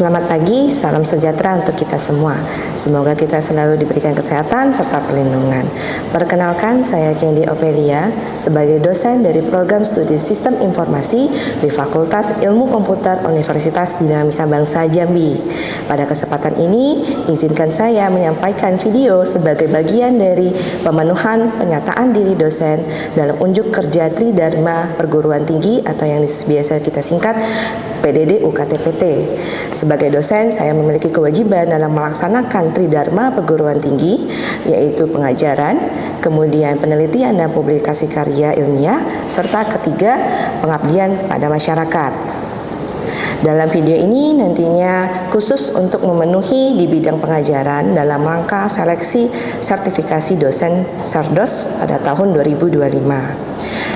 Selamat pagi, salam sejahtera untuk kita semua. Semoga kita selalu diberikan kesehatan serta perlindungan. Perkenalkan, saya Kendi Opelia sebagai dosen dari program studi Sistem Informasi di Fakultas Ilmu Komputer Universitas Dinamika Bangsa Jambi. Pada kesempatan ini, izinkan saya menyampaikan video sebagai bagian dari pemenuhan pernyataan diri dosen dalam unjuk kerja Tridharma Perguruan Tinggi atau yang biasa kita singkat PDD UKT-PT. Sebagai dosen, saya memiliki kewajiban dalam melaksanakan Tridharma Perguruan Tinggi, yaitu pengajaran, kemudian penelitian dan publikasi karya ilmiah, serta ketiga, pengabdian kepada masyarakat. Dalam video ini nantinya khusus untuk memenuhi di bidang pengajaran dalam rangka seleksi sertifikasi dosen Sardos pada tahun 2025.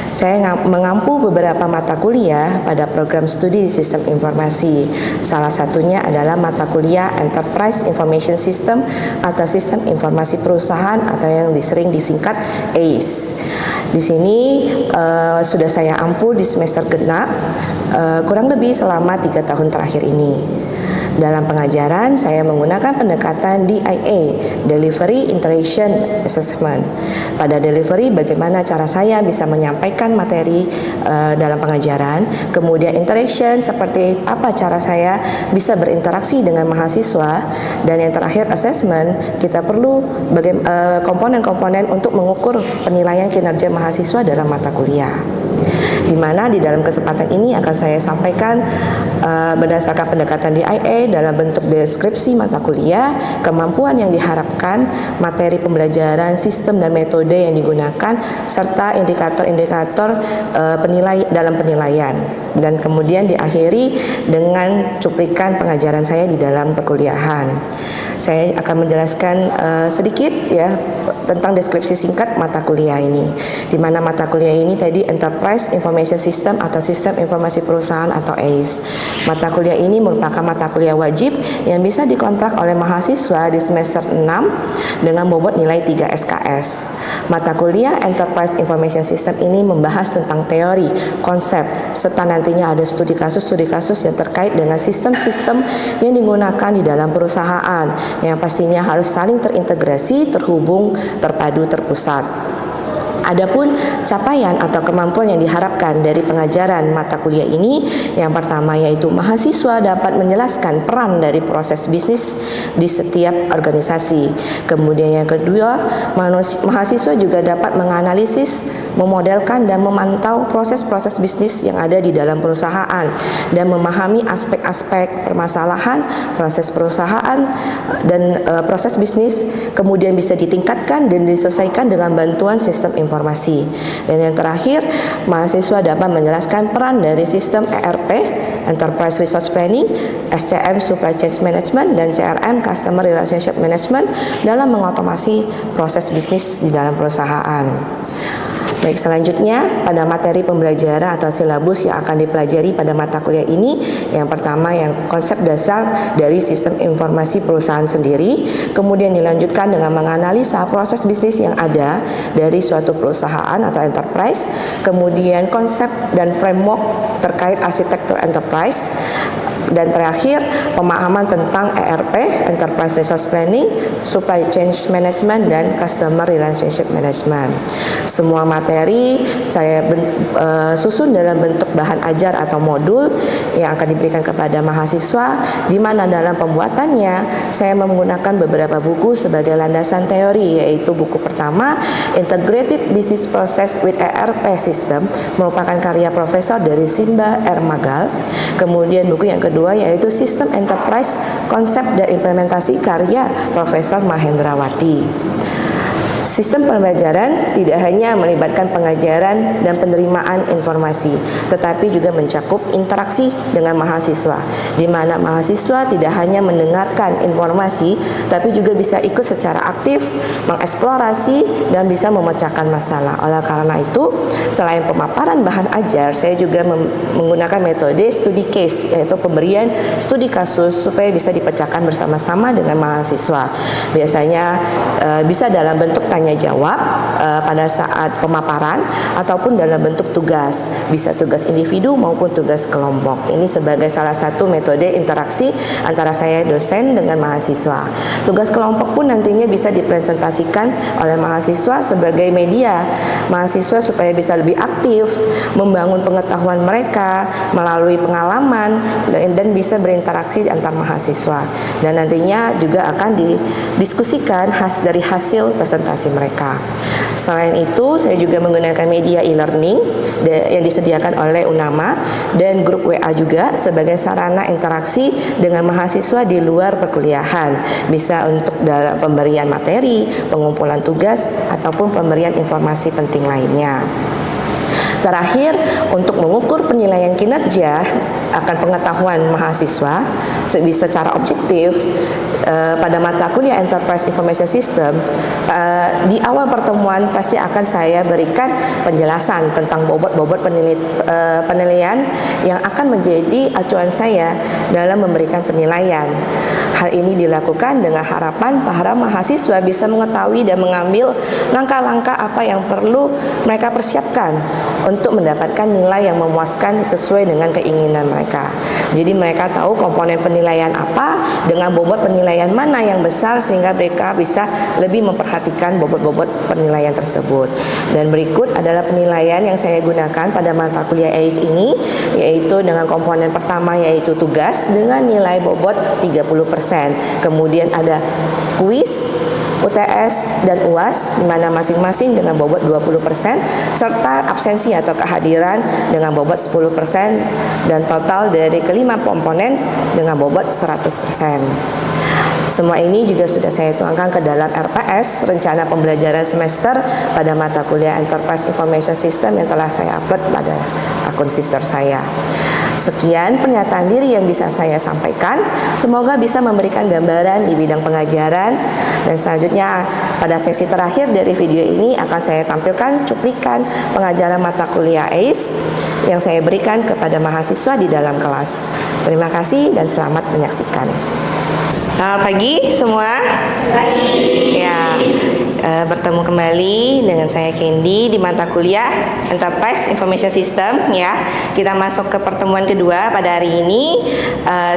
Saya mengampu beberapa mata kuliah pada program studi Sistem Informasi. Salah satunya adalah mata kuliah Enterprise Information System atau Sistem Informasi Perusahaan atau yang sering disingkat ACE. Di sini sudah saya ampu di semester genap kurang lebih selama 3 tahun terakhir ini. Dalam pengajaran, saya menggunakan pendekatan DIA, Delivery Iteration Assessment. Pada delivery, bagaimana cara saya bisa menyampaikan materi dalam pengajaran. Kemudian iteration, seperti apa cara saya bisa berinteraksi dengan mahasiswa. Dan yang terakhir, assessment, kita perlu komponen-komponen untuk mengukur penilaian kinerja mahasiswa dalam mata kuliah. Di mana di dalam kesempatan ini akan saya sampaikan berdasarkan pendekatan DIA dalam bentuk deskripsi mata kuliah, kemampuan yang diharapkan, materi pembelajaran, sistem dan metode yang digunakan, serta indikator-indikator dalam penilaian. Dan kemudian diakhiri dengan cuplikan pengajaran saya di dalam perkuliahan. Saya akan menjelaskan sedikit ya tentang deskripsi singkat mata kuliah ini. Di mana mata kuliah ini tadi Enterprise Information System atau Sistem Informasi Perusahaan atau ACE. Mata kuliah ini merupakan mata kuliah wajib yang bisa dikontrak oleh mahasiswa di semester 6 dengan bobot nilai 3 SKS. Mata kuliah Enterprise Information System ini membahas tentang teori, konsep, serta nantinya ada studi kasus yang terkait dengan sistem-sistem yang digunakan di dalam perusahaan yang pastinya harus saling terintegrasi, terhubung, terpadu, terpusat. Adapun capaian atau kemampuan yang diharapkan dari pengajaran mata kuliah ini, yang pertama yaitu mahasiswa dapat menjelaskan peran dari proses bisnis di setiap organisasi. Kemudian yang kedua, mahasiswa juga dapat menganalisis, memodelkan dan memantau proses-proses bisnis yang ada di dalam perusahaan dan memahami aspek-aspek permasalahan proses perusahaan dan proses bisnis, kemudian bisa ditingkatkan dan diselesaikan dengan bantuan sistem informasi. Dan yang terakhir, mahasiswa dapat menjelaskan peran dari sistem ERP, Enterprise Resource Planning, SCM Supply Chain Management, dan CRM Customer Relationship Management dalam mengotomasi proses bisnis di dalam perusahaan. Baik, selanjutnya pada materi pembelajaran atau silabus yang akan dipelajari pada mata kuliah ini, yang pertama yang konsep dasar dari sistem informasi perusahaan sendiri, kemudian dilanjutkan dengan menganalisa proses bisnis yang ada dari suatu perusahaan atau enterprise, kemudian konsep dan framework terkait arsitektur enterprise, dan terakhir pemahaman tentang ERP, Enterprise Resource Planning, Supply Chain Management, dan Customer Relationship Management. Semua materi saya susun dalam bentuk bahan ajar atau modul yang akan diberikan kepada mahasiswa, di mana dalam pembuatannya saya menggunakan beberapa buku sebagai landasan teori, yaitu buku pertama Integrated Business Process with ERP System merupakan karya Profesor dari Simba R. Magal. Kemudian buku yang kedua yaitu Sistem Enterprise Konsep dan Implementasi karya Profesor Mahendrawati. Sistem pembelajaran tidak hanya melibatkan pengajaran dan penerimaan informasi, tetapi juga mencakup interaksi dengan mahasiswa, di mana mahasiswa tidak hanya mendengarkan informasi, tapi juga bisa ikut secara aktif, mengeksplorasi, dan bisa memecahkan masalah. Oleh karena itu, selain pemaparan bahan ajar, saya juga menggunakan metode studi case, yaitu pemberian studi kasus supaya bisa dipecahkan bersama-sama dengan mahasiswa. Biasanya bisa dalam bentuk tanya jawab pada saat pemaparan ataupun dalam bentuk tugas, bisa tugas individu maupun tugas kelompok. Ini sebagai salah satu metode interaksi antara saya dosen dengan mahasiswa. Tugas kelompok pun nantinya bisa dipresentasikan oleh mahasiswa sebagai media mahasiswa supaya bisa lebih aktif membangun pengetahuan mereka melalui pengalaman dan bisa berinteraksi antar mahasiswa, dan nantinya juga akan didiskusikan dari hasil presentasi mereka. Selain itu, saya juga menggunakan media e-learning yang disediakan oleh UNAMA dan grup WA juga sebagai sarana interaksi dengan mahasiswa di luar perkuliahan, bisa untuk dalam pemberian materi, pengumpulan tugas, ataupun pemberian informasi penting lainnya. Terakhir, untuk mengukur penilaian kinerja akan pengetahuan mahasiswa secara objektif pada mata kuliah Enterprise Information System, di awal pertemuan pasti akan saya berikan penjelasan tentang bobot-bobot penilaian yang akan menjadi acuan saya dalam memberikan penilaian. Hal ini dilakukan dengan harapan para mahasiswa bisa mengetahui dan mengambil langkah-langkah apa yang perlu mereka persiapkan untuk mendapatkan nilai yang memuaskan sesuai dengan keinginan mereka. Jadi mereka tahu komponen penilaian apa, dengan bobot penilaian mana yang besar, sehingga mereka bisa lebih memperhatikan bobot-bobot penilaian tersebut. Dan berikut adalah penilaian yang saya gunakan pada mata kuliah ACE ini, yaitu dengan komponen pertama yaitu tugas dengan nilai bobot 30%. Kemudian ada kuis, UTS dan UAS di mana masing-masing dengan bobot 20%, serta absensi atau kehadiran dengan bobot 10%, dan total dari kelima komponen dengan bobot 100%. Semua ini juga sudah saya tuangkan ke dalam RPS, rencana pembelajaran semester pada mata kuliah Enterprise Information System yang telah saya upload pada akun sister saya. Sekian pernyataan diri yang bisa saya sampaikan. Semoga bisa memberikan gambaran di bidang pengajaran. Dan selanjutnya pada sesi terakhir dari video ini akan saya tampilkan cuplikan pengajaran mata kuliah ACE yang saya berikan kepada mahasiswa di dalam kelas. Terima kasih dan selamat menyaksikan. Selamat pagi semua. Pagi. Ya, bertemu kembali dengan saya Candy di mata kuliah Enterprise Information System. Ya, kita masuk ke pertemuan kedua pada hari ini.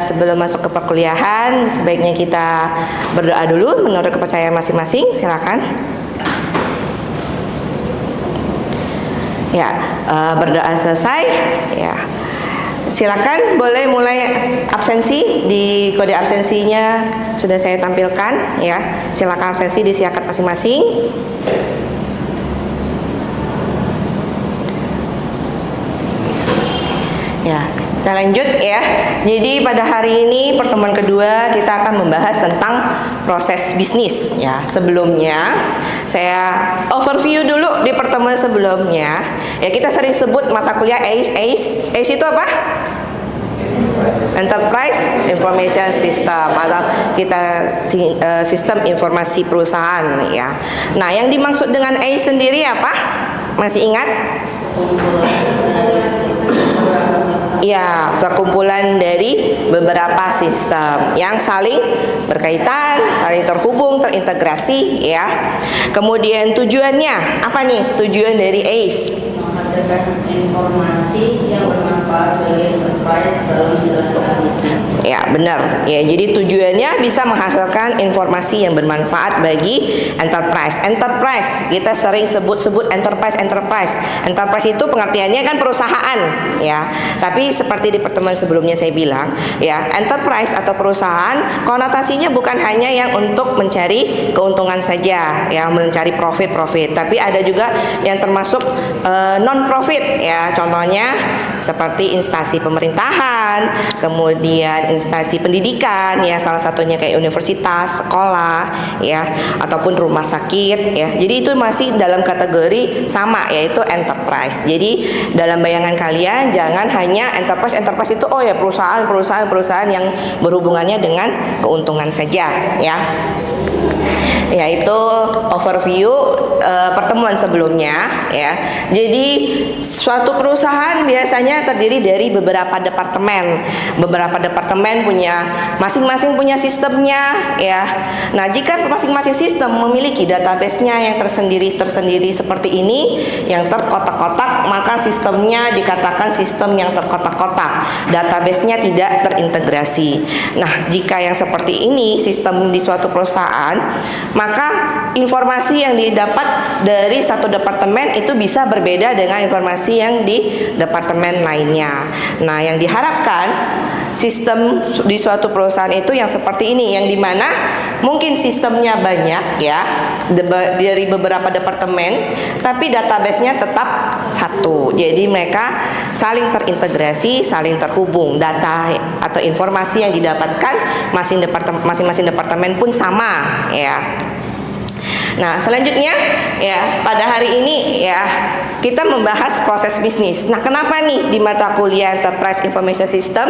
Sebelum masuk ke perkuliahan, sebaiknya kita berdoa dulu menurut kepercayaan masing-masing. Silakan. Ya, berdoa selesai. Ya. Silakan boleh mulai absensi. Di kode absensinya sudah saya tampilkan ya. Silakan absensi disiapkan masing-masing. Ya, kita lanjut ya. Jadi pada hari ini pertemuan kedua kita akan membahas tentang proses bisnis ya. Sebelumnya saya overview dulu di pertemuan sebelumnya. Ya, kita sering sebut mata kuliah ACE. ACE itu apa? Enterprise Information System atau kita sistem informasi perusahaan ya. Nah, yang dimaksud dengan ACE sendiri apa? Masih ingat? Ya, sekumpulan dari beberapa sistem yang saling berkaitan, saling terhubung, terintegrasi ya. Kemudian tujuannya apa nih? Tujuan dari ACE menghasilkan informasi yang bermanfaat bagi enterprise dalam menjalankan bisnis. Ya, benar. Ya, jadi tujuannya bisa menghasilkan informasi yang bermanfaat bagi enterprise. Enterprise, kita sering sebut enterprise. Enterprise itu pengertiannya kan perusahaan, ya. Tapi seperti di pertemuan sebelumnya saya bilang, ya, enterprise atau perusahaan konotasinya bukan hanya yang untuk mencari keuntungan saja, ya, mencari profit, tapi ada juga yang termasuk non profit, ya. Contohnya seperti instansi pemerintahan, kemudian instansi pendidikan, ya, salah satunya kayak universitas, sekolah, ya, ataupun rumah sakit, ya. Jadi itu masih dalam kategori sama, yaitu enterprise. Jadi dalam bayangan kalian jangan hanya enterprise itu oh ya perusahaan yang berhubungannya dengan keuntungan saja, ya. Yaitu overview pertemuan sebelumnya ya. Jadi suatu perusahaan biasanya terdiri dari beberapa departemen. Beberapa departemen punya masing-masing punya sistemnya ya. Nah, jika masing-masing sistem memiliki database-nya yang tersendiri seperti ini, yang terkotak-kotak, maka sistemnya dikatakan sistem yang terkotak-kotak. Database-nya tidak terintegrasi. Nah, jika yang seperti ini sistem di suatu perusahaan, maka informasi yang didapat dari satu departemen itu bisa berbeda dengan informasi yang di departemen lainnya. Nah, yang diharapkan sistem di suatu perusahaan itu yang seperti ini, yang dimana mungkin sistemnya banyak ya dari beberapa departemen, tapi database-nya tetap satu. Jadi mereka saling terintegrasi, saling terhubung. Data atau informasi yang didapatkan masing-masing departemen pun sama ya. Nah, selanjutnya ya, pada hari ini ya kita membahas proses bisnis. Nah, kenapa nih di mata kuliah Enterprise Information System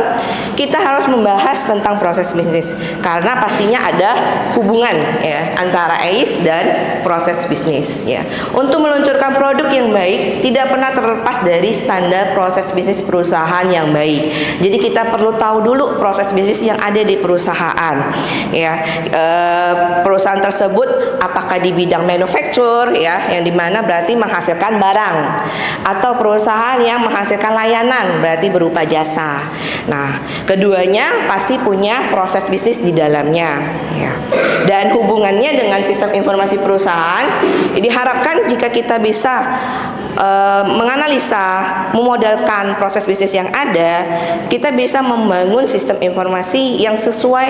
kita harus membahas tentang proses bisnis? Karena pastinya ada hubungan ya antara AIS dan proses bisnis ya. Untuk meluncurkan produk yang baik tidak pernah terlepas dari standar proses bisnis perusahaan yang baik. Jadi kita perlu tahu dulu proses bisnis yang ada di perusahaan ya. Perusahaan tersebut apakah di bidang manufacture ya, yang dimana berarti menghasilkan barang, atau perusahaan yang menghasilkan layanan berarti berupa jasa. Nah, keduanya pasti punya proses bisnis di dalamnya ya. Dan hubungannya dengan sistem informasi perusahaan diharapkan jika kita bisa menganalisa, memodelkan proses bisnis yang ada, kita bisa membangun sistem informasi yang sesuai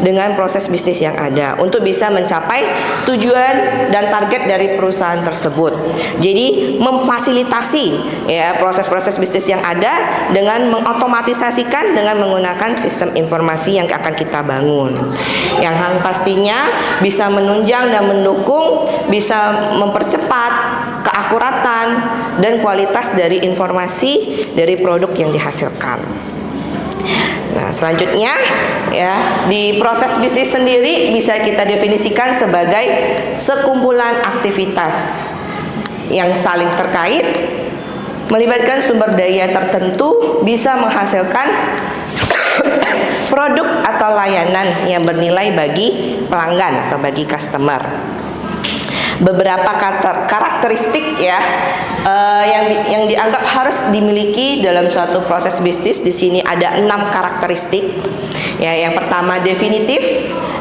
dengan proses bisnis yang ada untuk bisa mencapai tujuan dan target dari perusahaan tersebut. Jadi memfasilitasi ya proses-proses bisnis yang ada dengan mengotomatisasikan dengan menggunakan sistem informasi yang akan kita bangun, yang pastinya bisa menunjang dan mendukung, bisa mempercepat keakuratan dan kualitas dari informasi dari produk yang dihasilkan. Nah, selanjutnya ya, di proses bisnis sendiri bisa kita definisikan sebagai sekumpulan aktivitas yang saling terkait, melibatkan sumber daya tertentu, bisa menghasilkan produk atau layanan yang bernilai bagi pelanggan atau bagi customer. Beberapa karakteristik ya yang dianggap harus dimiliki dalam suatu proses bisnis. Di sini ada 6 karakteristik. Ya, yang pertama definitif,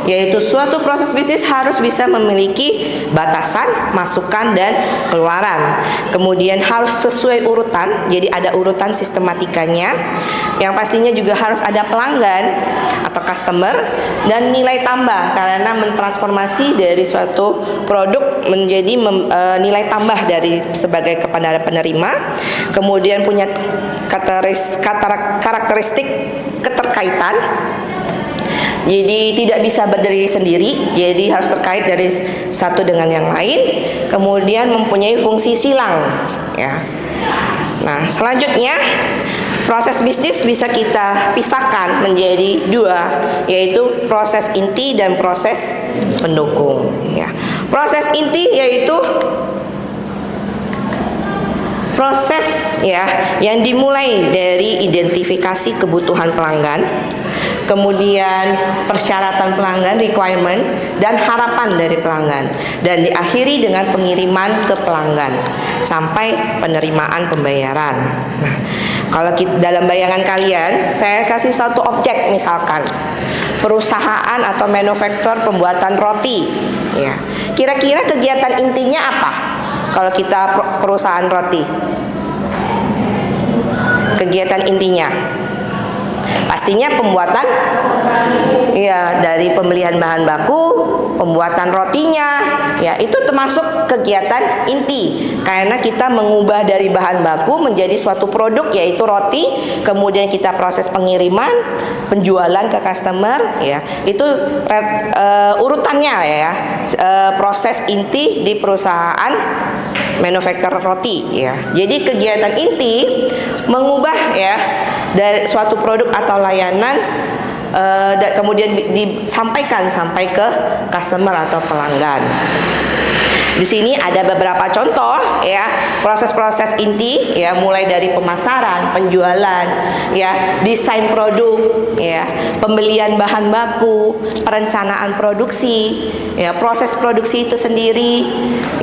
yaitu suatu proses bisnis harus bisa memiliki batasan, masukan dan keluaran. Kemudian harus sesuai urutan, jadi ada urutan sistematikanya. Yang pastinya juga harus ada pelanggan atau customer dan nilai tambah, karena mentransformasi dari suatu produk menjadi nilai tambah dari sebagai kepada penerima. Kemudian punya karakteristik keterkaitan. Jadi tidak bisa berdiri sendiri, jadi harus terkait dari satu dengan yang lain. Kemudian mempunyai fungsi silang ya. Nah, selanjutnya proses bisnis bisa kita pisahkan menjadi 2, yaitu proses inti dan proses pendukung ya. Proses inti yaitu proses ya yang dimulai dari identifikasi kebutuhan pelanggan, kemudian persyaratan pelanggan, requirement, dan harapan dari pelanggan, dan diakhiri dengan pengiriman ke pelanggan sampai penerimaan pembayaran. Nah, kalau dalam bayangan kalian, saya kasih satu objek, misalkan perusahaan atau manufaktur pembuatan roti ya. Kira-kira kegiatan intinya apa kalau kita perusahaan roti? Kegiatan intinya pastinya pembuatan ya, dari pembelian bahan baku, pembuatan rotinya ya, itu termasuk kegiatan inti, karena kita mengubah dari bahan baku menjadi suatu produk yaitu roti, kemudian kita proses pengiriman, penjualan ke customer ya. Itu urutannya ya, proses inti di perusahaan manufaktur roti ya. Jadi kegiatan inti mengubah ya dari suatu produk atau layanan dan kemudian disampaikan sampai ke customer atau pelanggan. Di sini ada beberapa contoh ya, proses-proses inti ya, mulai dari pemasaran, penjualan, ya, desain produk, ya, pembelian bahan baku, perencanaan produksi, ya, proses produksi itu sendiri,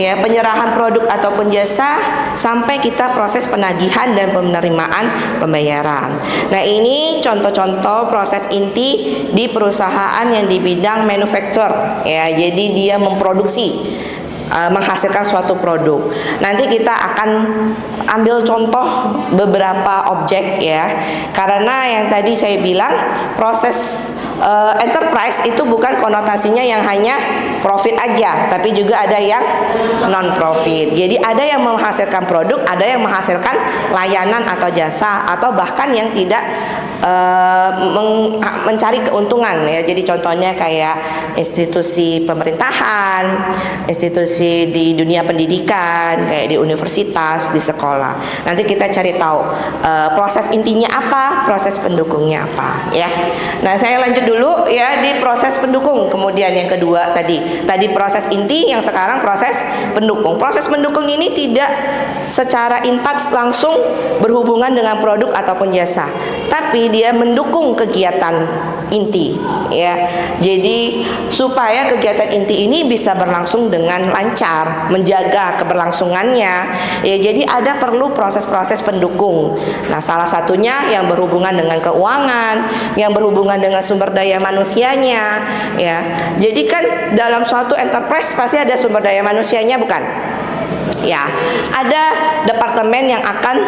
ya, penyerahan produk ataupun jasa, sampai kita proses penagihan dan penerimaan pembayaran. Nah, ini contoh-contoh proses inti di perusahaan yang di bidang manufacture, ya, jadi dia memproduksi, menghasilkan suatu produk. Nanti kita akan ambil contoh beberapa objek ya, karena yang tadi saya bilang proses enterprise itu bukan konotasinya yang hanya profit aja, tapi juga ada yang non profit. Jadi ada yang menghasilkan produk, ada yang menghasilkan layanan atau jasa, atau bahkan yang tidak mencari keuntungan ya. Jadi contohnya kayak institusi pemerintahan, institusi di dunia pendidikan, kayak di universitas, di sekolah. Nanti kita cari tahu proses intinya apa, proses pendukungnya apa ya. Nah, saya lanjut dulu ya di proses pendukung. Kemudian yang kedua tadi proses inti, yang sekarang proses pendukung. Proses pendukung ini tidak secara intens langsung berhubungan dengan produk ataupun jasa, tapi dia mendukung kegiatan inti ya. Jadi supaya kegiatan inti ini bisa berlangsung dengan lancar, menjaga keberlangsungannya ya, jadi ada perlu proses-proses pendukung. Nah, salah satunya yang berhubungan dengan keuangan, yang berhubungan dengan sumber daya manusianya ya. Jadi kan dalam suatu enterprise pasti ada sumber daya manusianya, bukan? Ya, ada departemen yang akan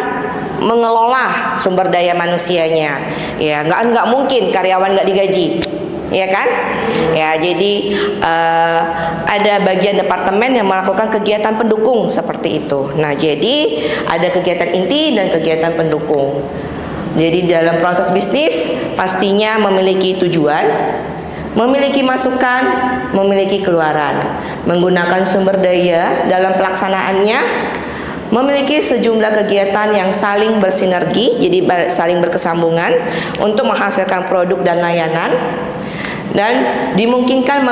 mengelola sumber daya manusianya. Ya, nggak mungkin karyawan nggak digaji, ya kan? Ya, jadi ada bagian departemen yang melakukan kegiatan pendukung seperti itu. Nah, jadi ada kegiatan inti dan kegiatan pendukung. Jadi dalam proses bisnis pastinya memiliki tujuan, memiliki masukan, memiliki keluaran, menggunakan sumber daya dalam pelaksanaannya, memiliki sejumlah kegiatan yang saling bersinergi, jadi saling berkesambungan untuk menghasilkan produk dan layanan, dan dimungkinkan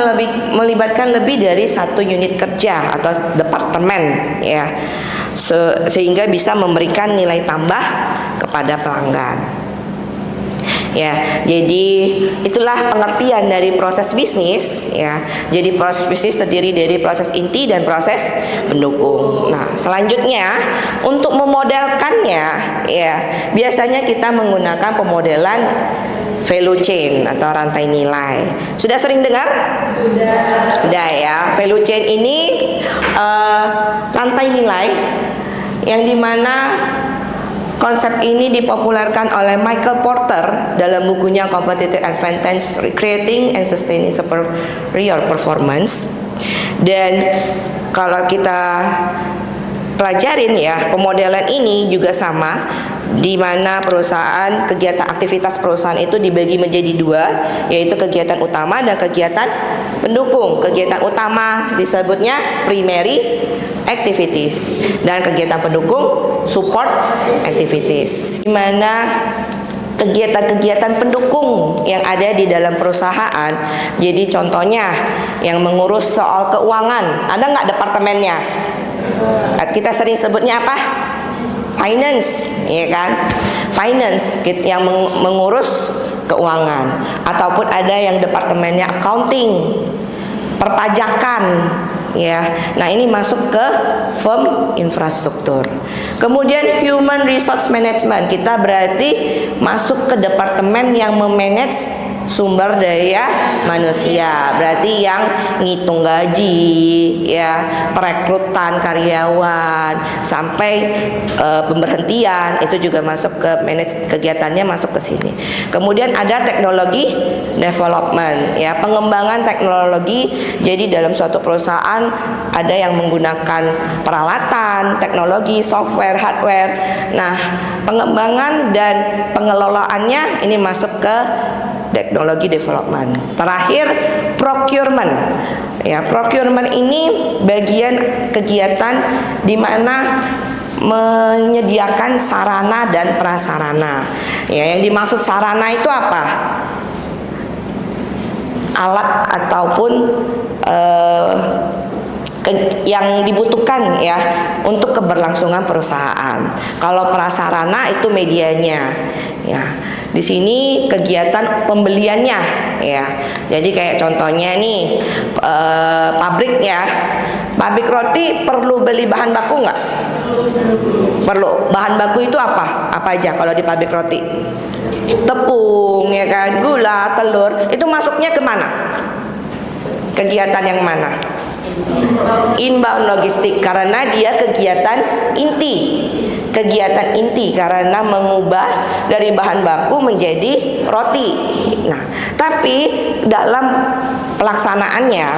melibatkan lebih dari satu unit kerja atau departemen ya, sehingga bisa memberikan nilai tambah kepada pelanggan. Ya, jadi itulah pengertian dari proses bisnis ya. Jadi proses bisnis terdiri dari proses inti dan proses pendukung. Nah, selanjutnya untuk memodelkannya ya, biasanya kita menggunakan pemodelan value chain atau rantai nilai. Sudah sering dengar? Sudah ya. Value chain ini rantai nilai yang dimana konsep ini dipopulerkan oleh Michael Porter dalam bukunya Competitive Advantage: Creating and Sustaining Superior Performance. Dan kalau kita pelajarin ya, pemodelan ini juga sama, di mana perusahaan, kegiatan aktivitas perusahaan itu dibagi menjadi dua, yaitu kegiatan utama dan kegiatan pendukung. Kegiatan utama disebutnya primary activities dan kegiatan pendukung support activities, di mana kegiatan-kegiatan pendukung yang ada di dalam perusahaan. Jadi contohnya yang mengurus soal keuangan, ada nggak departemennya? Kita sering sebutnya apa? Finance, ya kan? Finance yang mengurus keuangan, ataupun ada yang departemennya accounting, perpajakan, ya. Nah, ini masuk ke firm infrastruktur. Kemudian human resource management, kita berarti masuk ke departemen yang memanage sumber daya manusia, berarti yang ngitung gaji, ya, perekrutan karyawan, sampai pemberhentian, itu juga masuk ke manage, kegiatannya masuk ke sini. Kemudian ada teknologi development, ya, pengembangan teknologi. Jadi dalam suatu perusahaan ada yang menggunakan peralatan, teknologi, software, hardware. Nah, pengembangan dan pengelolaannya ini masuk ke teknologi development. Terakhir, procurement. Ya, procurement ini bagian kegiatan di mana menyediakan sarana dan prasarana. Ya, yang dimaksud sarana itu apa? Alat ataupun yang dibutuhkan ya untuk keberlangsungan perusahaan. Kalau prasarana itu medianya ya. Di sini kegiatan pembeliannya ya. Jadi kayak contohnya nih pabrik ya. Pabrik roti perlu beli bahan baku nggak? Perlu. Bahan baku itu apa? Apa aja kalau di pabrik roti? Tepung ya kan, gula, telur. Itu masuknya ke mana? Kegiatan yang mana? Inbound logistik, karena dia kegiatan inti. Kegiatan inti karena mengubah dari bahan baku menjadi roti. Nah, tapi dalam pelaksanaannya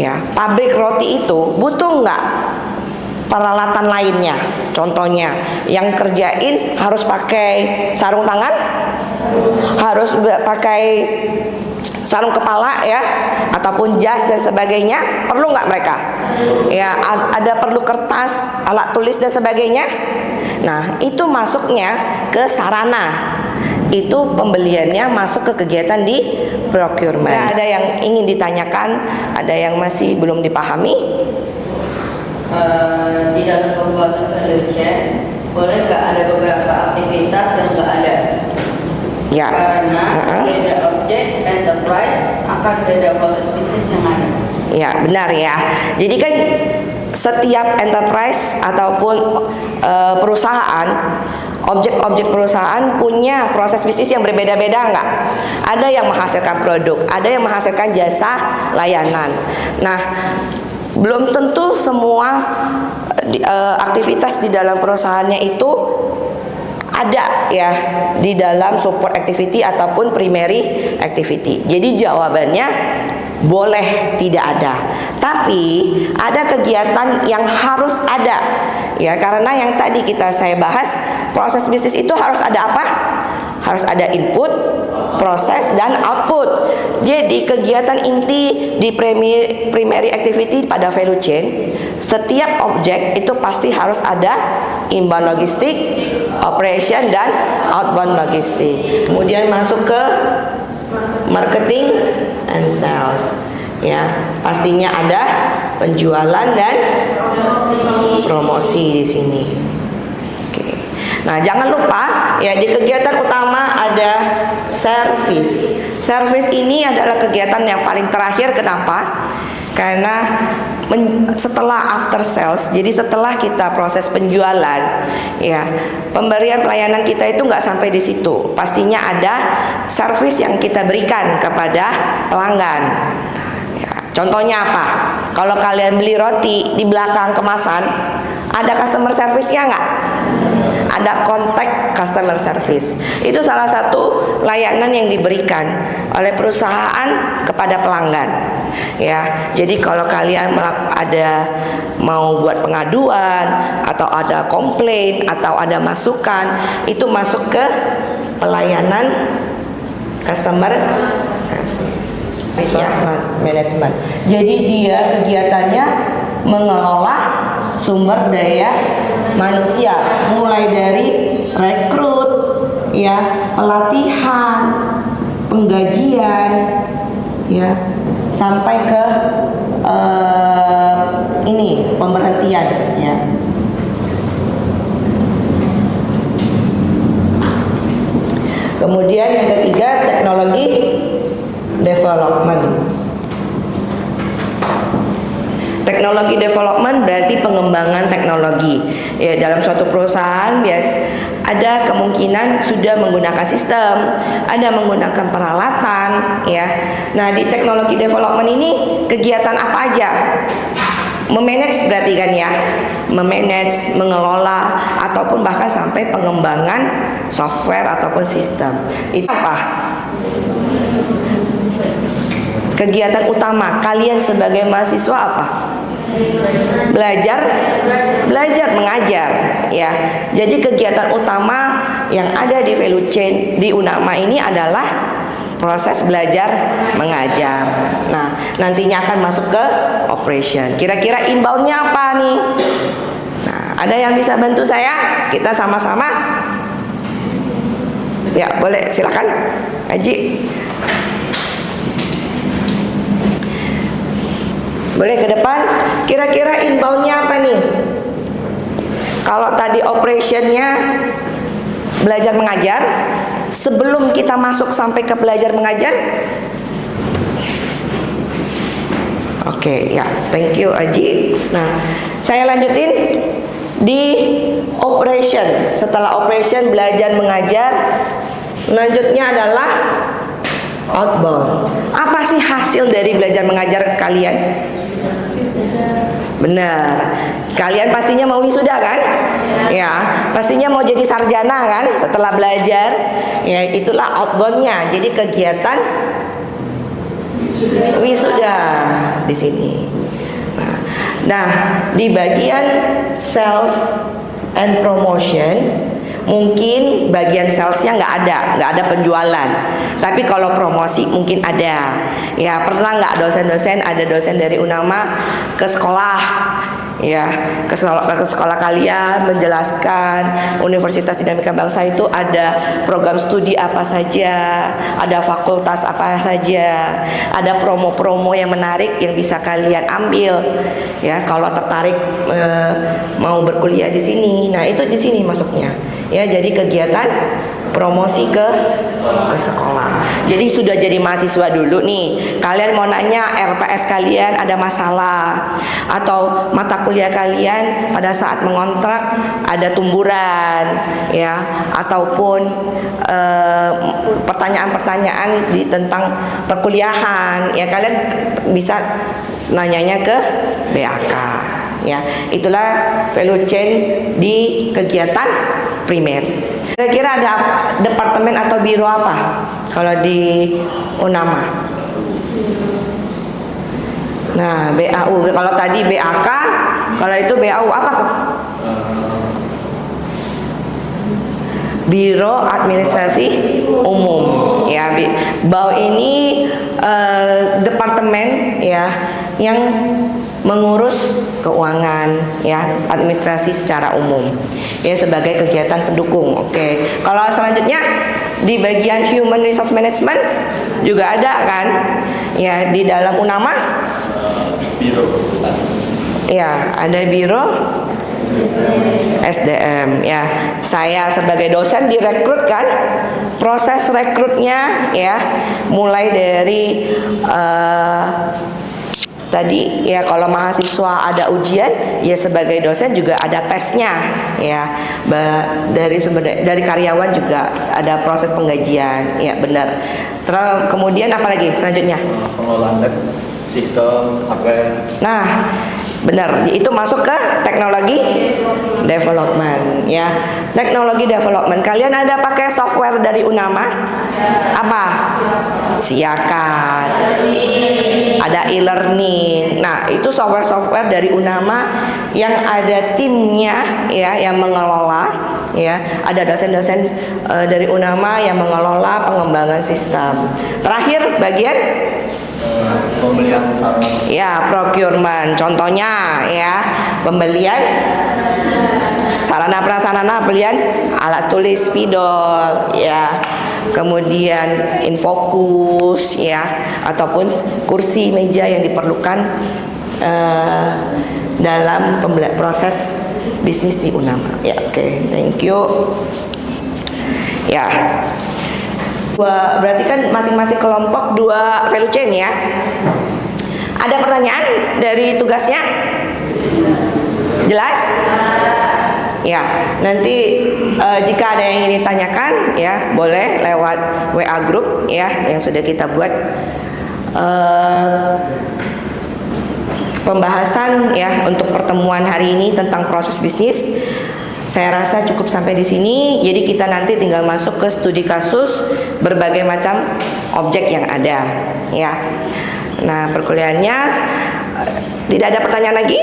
ya, pabrik roti itu butuh nggak peralatan lainnya? Contohnya yang kerjain harus pakai sarung tangan, harus pakai sarung kepala ya, ataupun jas dan sebagainya. Perlu nggak mereka? Ya, ada perlu kertas, alat tulis dan sebagainya. Nah, itu masuknya ke sarana. Itu pembeliannya masuk ke kegiatan di procurement. Ya, ada yang ingin ditanyakan, ada yang masih belum dipahami? Di dalam pembuatan value chain, boleh nggak ada beberapa aktivitas yang nggak ada? Ya. Karena beda objek enterprise akan beda proses bisnis yang ada. Ya, benar ya. Jadi kan setiap enterprise ataupun perusahaan, objek-objek perusahaan punya proses bisnis yang berbeda-beda nggak? Ada yang menghasilkan produk, ada yang menghasilkan jasa layanan. Nah, belum tentu semua aktivitas di dalam perusahaannya itu ada ya di dalam support activity ataupun primary activity. Jadi jawabannya boleh tidak ada, tapi ada kegiatan yang harus ada ya, karena yang tadi saya bahas, proses bisnis itu harus ada apa? Harus ada input, proses, dan output. Jadi kegiatan inti di primary activity pada value chain, setiap objek itu pasti harus ada inbound logistik, operation, dan outbound logistik. Kemudian masuk ke marketing and sales ya, pastinya ada penjualan dan promosi di sini. Oke. Nah, jangan lupa ya, di kegiatan utama ada service. Service ini adalah kegiatan yang paling terakhir. Kenapa? Karena setelah after sales, jadi setelah kita proses penjualan ya, pemberian pelayanan kita itu nggak sampai di situ. Pastinya ada service yang kita berikan kepada pelanggan ya. Contohnya apa? Kalau kalian beli roti, di belakang kemasan ada customer service-nya nggak? Ada kontak customer service. Itu salah satu layanan yang diberikan oleh perusahaan kepada pelanggan ya. Jadi kalau kalian mau buat pengaduan atau ada komplain atau ada masukan, itu masuk ke pelayanan customer service management. Jadi dia kegiatannya mengelola sumber daya manusia, mulai dari rekrut ya, pelatihan, penggajian ya, sampai ke ini pemberhentian ya. Kemudian yang ketiga, teknologi development. Teknologi development berarti pengembangan teknologi ya. Dalam suatu perusahaan ada kemungkinan sudah menggunakan sistem, ada menggunakan peralatan ya. Nah, di teknologi development ini kegiatan apa aja? Memanage berarti kan ya, memanage, mengelola, ataupun bahkan sampai pengembangan software ataupun sistem. Itu apa? Kegiatan utama kalian sebagai mahasiswa apa? Belajar mengajar ya. Jadi kegiatan utama yang ada di value chain di Unama ini adalah proses belajar mengajar. Nah, nantinya akan masuk ke operation. Kira-kira inboundnya apa nih? Nah, ada yang bisa bantu saya? Kita sama-sama. Ya, boleh, silakan, Haji. Boleh ke depan. Kira-kira inbound-nya apa nih? Kalau tadi operation-nya belajar mengajar, sebelum kita masuk sampai ke belajar mengajar. Oke, ya, thank you Aji. Nah, saya lanjutin di operation. Setelah operation belajar mengajar, selanjutnya adalah outbound. Apa sih hasil dari belajar mengajar kalian? Benar. Kalian pastinya mau wisuda kan? Ya, pastinya mau jadi sarjana kan setelah belajar. Ya, itulah outbound-nya. Jadi kegiatan wisuda di sini. Nah, di bagian sales and promotion, mungkin bagian salesnya nggak ada penjualan. Tapi kalau promosi mungkin ada. Ya, pernah nggak dosen-dosen, ada dosen dari UNAMA ke sekolah, ya, ke sekolah kalian menjelaskan Universitas Dinamika Bangsa itu ada program studi apa saja, ada fakultas apa saja, ada promo-promo yang menarik yang bisa kalian ambil, ya, kalau tertarik mau berkuliah di sini. Nah, itu di sini masuknya. Ya, jadi kegiatan promosi ke sekolah. Jadi sudah jadi mahasiswa dulu nih, kalian mau nanya RPS kalian ada masalah, atau mata kuliah kalian pada saat mengontrak ada tumburan, ya, ataupun pertanyaan-pertanyaan tentang perkuliahan, ya, kalian bisa nanyanya ke BAK. Ya, itulah value chain di kegiatan primer. Kira-kira ada departemen atau biro apa kalau di UNAMA? Nah, BAU. Kalau tadi BAK, kalau itu BAU apa? Biro Administrasi Umum. Ya, BAU ini departemen, ya, yang mengurus keuangan, ya, administrasi secara umum, ya, sebagai kegiatan pendukung. Oke. Kalau selanjutnya di bagian human resource management juga ada kan, ya, di dalam UNAMA. Biro. Ya, ada biro SDM, ya. Saya sebagai dosen direkrut kan, proses rekrutnya, ya, mulai dari tadi, ya, kalau mahasiswa ada ujian, ya, sebagai dosen juga ada tesnya, ya, dari karyawan juga ada proses penggajian, ya, benar. Terus kemudian apa lagi selanjutnya? Pengelolaan sistem hardware. Nah, benar, itu masuk ke teknologi development, ya. Teknologi development, kalian ada pakai software dari UNAMA? Apa? Siakat, ada e-learning. Nah, itu software-software dari UNAMA yang ada timnya, ya, yang mengelola, ya. Ada dosen-dosen dari UNAMA yang mengelola pengembangan sistem. Terakhir bagian pembelian sarana. Ya, procurement. Contohnya, ya, pembelian sarana prasarana, pembelian alat tulis spidol, ya. Kemudian infokus, ya, ataupun kursi meja yang diperlukan dalam proses bisnis di UNAMA. Ya, oke, thank you. Ya, berarti kan masing-masing kelompok 2 value chain, ya. Ada pertanyaan dari tugasnya? Jelas? Ya, nanti jika ada yang ingin ditanyakan, ya, boleh lewat WA group, ya, yang sudah kita buat. Pembahasan, ya, untuk pertemuan hari ini tentang proses bisnis, saya rasa cukup sampai di sini. Jadi kita nanti tinggal masuk ke studi kasus berbagai macam objek yang ada, ya. Nah, perkuliahannya tidak ada pertanyaan lagi?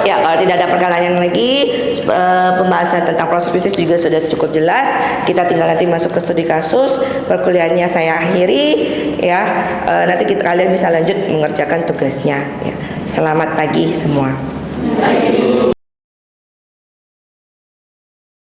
Ya, kalau tidak ada pertanyaan lagi, pembahasan tentang proses bisnis juga sudah cukup jelas. Kita tinggal nanti masuk ke studi kasus. Perkuliahannya saya akhiri, ya. Nanti kalian bisa lanjut mengerjakan tugasnya, ya. Selamat pagi semua.